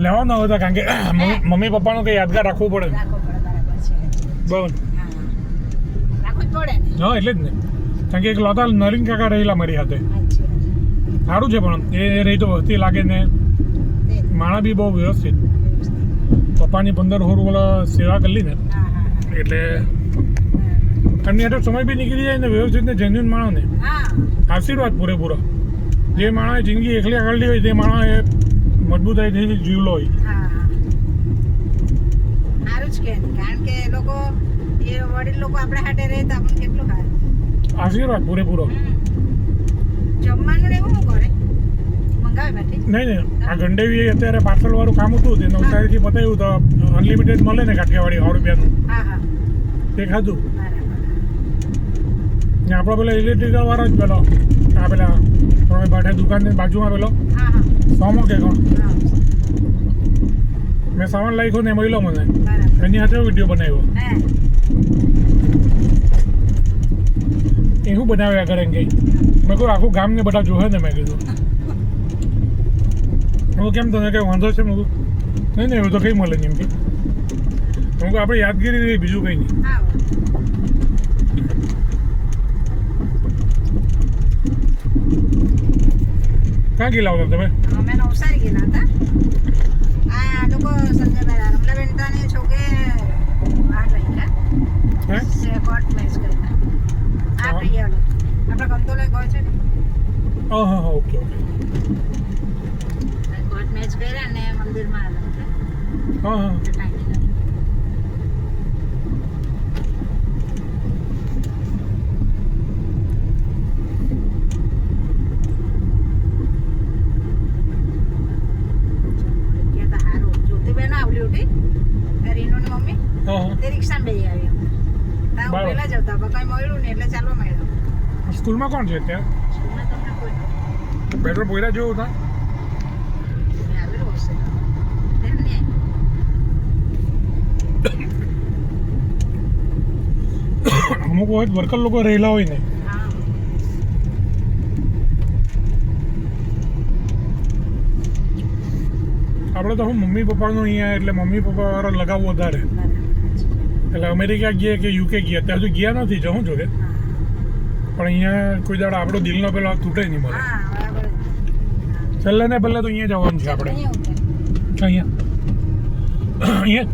લેવાનો હતા કારણ કે મમ્મી પપ્પાનું કંઈ યાદગાર રાખવું પડે ને. બરાબર હા એટલે જ ને કારણ કે એક લોતા નરીન કાકા રહેલા મારી હાથે સારું છે પણ એ રહી તો વસ્તી લાગે ને માણા બી બહુ વ્યવસ્થિત પપ્પાની 15 વર્ષ સેવા કરી ને એટલે એમની હાથે સમય બી નીકળી જાય ને વ્યવસ્થિત ને જેન્યુન માણસ ને આશીર્વાદ પૂરેપૂરો જે માણસ જિંદગી એકલી આગળ હોય તે માણસ એ મજબૂતાઈથી જીવલો હોય સારું જ કે કારણ કે એ લોકો એ વડીલ લોકો આપણા હાથે રહે તો આપણને કેટલું સારું આશીર્વાદ પૂરેપૂરો જમવાનું એવું શું કરે મંગાવે બેઠી નહીં આ ગંડેવી અત્યારે પાર્સલ વાળું કામ હતું તે નવસારીથી બતાવ્યું તો અનલિમિટેડ મળે ને કાઠિયાવાડી 100 રૂપિયાનું તે ખાધું ને આપણો પેલો ઇલેક્ટ્રિકલ વાળો જ પેલો આ પેલા તમે બાઠે દુકાનની બાજુમાં પેલો સોમો કે કોણ મેં સામાન લખ્યો ને મળ્યો મને એની હાથે વિડીયો બનાવ્યો એ શું બનાવ્યા કરે એમ કંઈ મેં કહું આખું ગામ ને બધા જોહે ને મેં કીધું હું કેમ તને કંઈ વાંધો છે મેં નહીં એવું તો કંઈ મળે નહીં એમ કે હું કહું આપણે યાદગીરી રહી બીજું કંઈ નહીં ક્યાં ગયેલા હતા તમે અમે નવસારી ગયેલા હતા આ લોકો સંજયભાઈ રમલાબેન તાને છોકરે આ લઈ કોર્ટ મેચ કર્યા આ પ્રિય આપણા કંતોલે ગયો છે ને હા ઓકે કોર્ટ મેચ કર્યા ને મંદિરમાં આવ્યા હા સ્કૂલમાં કોણ છે ત્યાં પેટ્રોલ પોયરા જેવું હતા અમુક વખત વર્કર લોકો રહેલા હોય ને આપણે તો હું મમ્મી પપ્પાનું અહીંયા એટલે મમ્મી પપ્પા વાળો લગાવ વધારે એટલે અમેરિકા ગયા કે યુકે ગયા ત્યાં સુધી ગયા નથી જવું જોકે પણ અહીંયા કોઈ દાડો આપણો દિલનો પેલો તૂટે નહીં મળે છેલ્લે ને પહેલાં તો અહીંયા જવાનું છે આપણે અહીંયા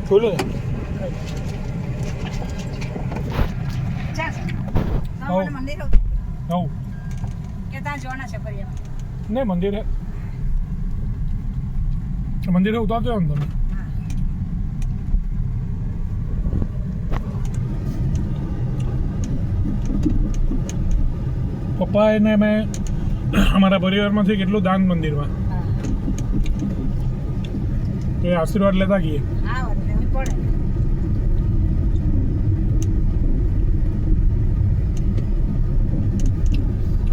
બોલો નહીં મંદિરે ઉતારજો ને તમે પપ્પા એને મેં અમારા પરિવારમાંથી કેટલું દાન મંદિરમાં એ આશીર્વાદ લેતા ગઈએ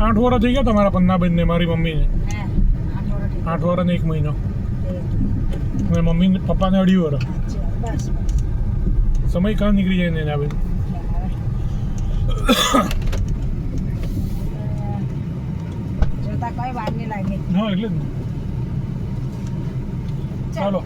8 વર્ષ થઈ ગયા તમારા પન્નાબેન ને મારી મમ્મીને 8 વર્ષ ને 1 મહિનો અને મમ્મી પપ્પાને 2.5 વર્ષ સમય કાં નીકળી જાય ને એના બેન હા એટલે જ ને ચાલો